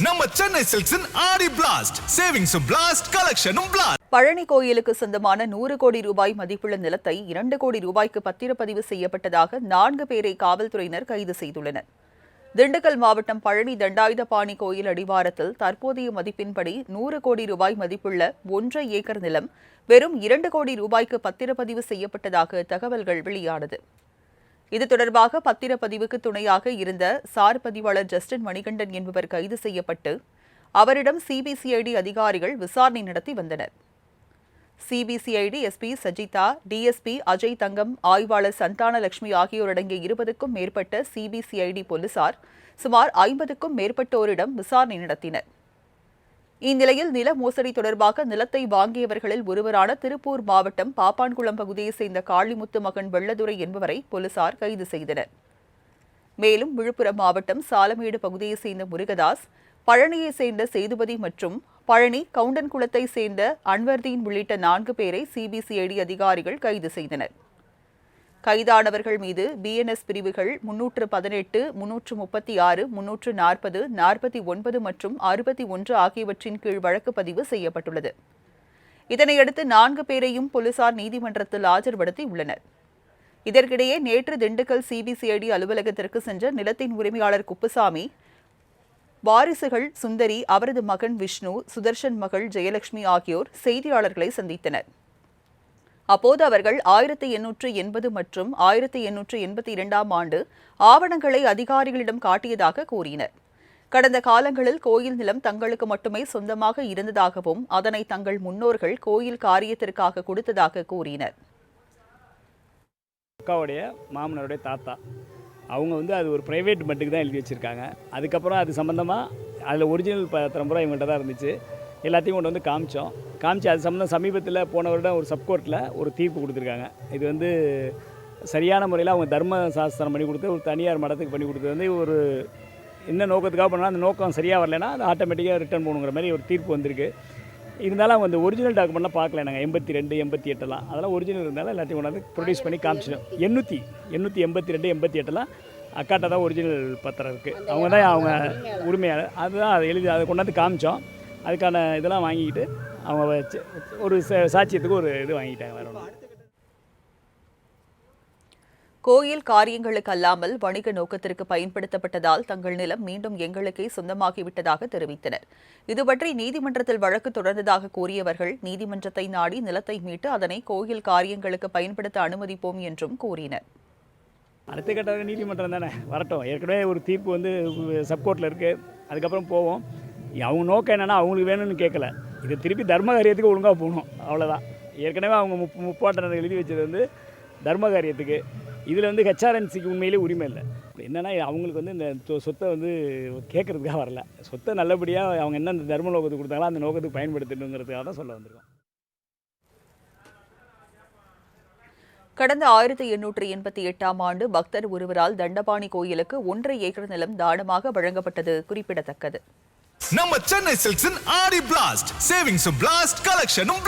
நம்ம சென்னை சில்க்ஸின் ஆடி blast சேவிங்ஸும் blast கலெக்ஷனும் blast. Palani கோயிலுக்கு சொந்தமான 100 கோடி ரூபாய் மதிப்புள்ள நிலத்தை 2 கோடி ரூபாய்க்கு பத்திரப்பதிவு செய்யப்பட்டதாக 4 பேரை காவல்துறையினர் கைது செய்துள்ளனர். திண்டுக்கல் மாவட்டம் பழனி தண்டாயுதபாணி கோயில் அடிவாரத்தில் தற்போதைய மதிப்பின்படி 100 கோடி ரூபாய் மதிப்புள்ள 1 ஏக்கர் நிலம் வெறும் 2 கோடி ரூபாய்க்கு பத்திரப்பதிவு செய்யப்பட்டதாக தகவல்கள் வெளியானது. இது தொடர்பாக பத்திரப்பதிவுக்கு துணையாக இருந்த சார் பதிவாளர் ஜஸ்டின் மணிகண்டன் என்பவர் கைது செய்யப்பட்டு அவரிடம் சிபிசிஐடி அதிகாரிகள் விசாரணை நடத்தி வந்தனர். சிபிசிஐடி எஸ்பி சஜிதா, டிஎஸ்பி அஜய் தங்கம், ஆய்வாளர் சந்தானலட்சுமி ஆகியோரடங்கிய 20க்கும் மேற்பட்ட சிபிசிஐடி போலீசார் சுமார் 50க்கும் மேற்பட்டோரிடம் விசாரணை நடத்தினர். இந்நிலையில் நில மோசடி தொடர்பாக நிலத்தை வாங்கியவர்களில் ஒருவரான திருப்பூர் மாவட்டம் பாப்பான்குளம் பகுதியைச் சேர்ந்த காளிமுத்து மகன் வெள்ளதுரை என்பவரை போலீசார் கைது செய்தனர். மேலும் விழுப்புரம் மாவட்டம் சாலமேடு பகுதியைச் சேர்ந்த முருகதாஸ், பழனியைச் சேர்ந்த சேதுபதி மற்றும் பழனி கவுண்டன்குளத்தை சேர்ந்த அன்வர்தீன் உள்ளிட்ட 4 பேரை சிபிசிஐடி அதிகாரிகள் கைது செய்தனர். கைதானவர்கள் மீது பிஎன்எஸ் பிரிவுகள் 318, 336, 340, 49 மற்றும் 61 ஆகியவற்றின் கீழ் வழக்கு பதிவு செய்யப்பட்டுள்ளது. இதனையடுத்து 4 பேரையும் போலீசார் நீதிமன்றத்தில் ஆஜர்படுத்தியுள்ளனர். இதற்கிடையே நேற்று திண்டுக்கல் சிபிசிஐடி அலுவலகத்திற்கு சென்ற நிலத்தின் உரிமையாளர் குப்புசாமி, வாரிசுகள் சுந்தரி, அவரது மகன் விஷ்ணு, சுதர்ஷன் மகள் ஜெயலட்சுமி ஆகியோர் செய்தியாளர்களை சந்தித்தனர். அப்போது அவர்கள் 1880 மற்றும் 1882ஆம் ஆண்டு ஆவணங்களை அதிகாரிகளிடம் காட்டியதாக கூறினர். கடந்த காலங்களில் கோயில் நிலம் தங்களுக்கு மட்டுமே சொந்தமாக இருந்ததாகவும் அதனை தங்கள் முன்னோர்கள் கோயில் காரியத்திற்காக கொடுத்ததாக கூறினர். அக்காவுடைய மாமனாருடைய தாத்தா அவங்க அது ஒரு ப்ரைவேட் பட்டுக்கு தான் எழுதி வச்சுருக்காங்க. அதுக்கப்புறம் அது சம்மந்தமாக அதில் ஒரிஜினல் பத்திரம் பூரா இவங்கள்ட்ட தான் இருந்துச்சு. எல்லாத்தையும் கொண்டு வந்து காமிச்சு அது சம்மந்தம் சமீபத்தில் போன வருடம் ஒரு சப்கோர்ட்டில் ஒரு தீர்ப்பு கொடுத்துருக்காங்க. இது சரியான முறையில் அவங்க தர்ம சாஸ்திரம் பண்ணி கொடுத்து ஒரு தனியார் மடத்துக்கு பண்ணி கொடுத்தது ஒரு என்ன நோக்கத்துக்காக பண்ணால் அந்த நோக்கம் சரியாக வரலைன்னா அது ஆட்டோமேட்டிக்காக ரிட்டர்ன் போகணுங்கிற மாதிரி ஒரு தீர்ப்பு வந்திருக்கு. இருந்தாலும் அவங்க அந்த ஒரிஜினல் டாக்குமெண்ட்லாம் பார்க்கல. நாங்கள் 82, 88 அதெல்லாம் ஒரிஜினல் இருந்தாலும் எல்லாத்தையும் கொண்டாந்து ப்ரொடியூஸ் பண்ணி காமிச்சிடும். 882, 88 அக்காட்ட தான் ஒரிஜினல் பத்திரம் இருக்குது. அவங்க தான் அவங்க உரிமையாளர். அதுதான் அதை எழுதி அதை கொண்டாந்து காமிச்சோம். அதுக்கான இதெல்லாம் வாங்கிக்கிட்டு அவங்க ஒரு சாட்சியத்துக்கு ஒரு இது வாங்கிட்டாங்க. வேற ஒன்று. கோயில் காரியங்களுக்கு அல்லாமல் வணிக நோக்கத்திற்கு பயன்படுத்தப்பட்டதால் தங்கள் நிலம் மீண்டும் எங்களுக்கே சொந்தமாகிவிட்டதாக தெரிவித்தனர். இதுபற்றி நீதிமன்றத்தில் வழக்கு தொடர்ந்ததாக கூறியவர்கள் நீதிமன்றத்தை நாடி நிலத்தை மீட்டு அதனை கோயில் காரியங்களுக்கு பயன்படுத்த அனுமதிப்போம் என்றும் கூறினர். அடுத்த கட்ட நீதிமன்றம் தானே வரட்டும். ஏற்கனவே ஒரு தீர்ப்பு சப்கோர்ட்டில் இருக்குது. அதுக்கப்புறம் போவோம். அவங்க நோக்கம் என்னென்னா அவங்களுக்கு வேணும்னு கேட்கல. இதை திருப்பி தர்ம காரியத்துக்கு ஒழுங்காக போகணும், அவ்வளோதான். ஏற்கனவே அவங்க முப்பாட்டனர் எழுதி வச்சது தர்ம காரியத்துக்கு. இதில் ஹெச்ஆர்என்சிக்கு உண்மையிலே உரிமை இல்லை. என்னென்னா அவங்களுக்கு இந்த சொத்தை கேட்குறதுக்காக வரல. சொத்தை நல்லபடியாக அவங்க என்ன இந்த தர்ம நோக்கத்துக்கு கொடுத்தாங்களோ அந்த நோக்கத்துக்கு பயன்படுத்தணுங்கிறதுக்காக தான் சொல்ல வந்திருக்கோம். கடந்த 1888ஆம் ஆண்டு பக்தர் ஒருவரால் தண்டபாணி கோயிலுக்கு 1 ஏக்கர் நிலம் தானமாக வழங்கப்பட்டது குறிப்பிடத்தக்கது. நம்ம சென்னை சில்க்ஸின் ஆடி பிளாஸ்ட் சேவிங்ஸும் பிளாஸ்ட் கலெக்ஷனும் பிளாஸ்ட்.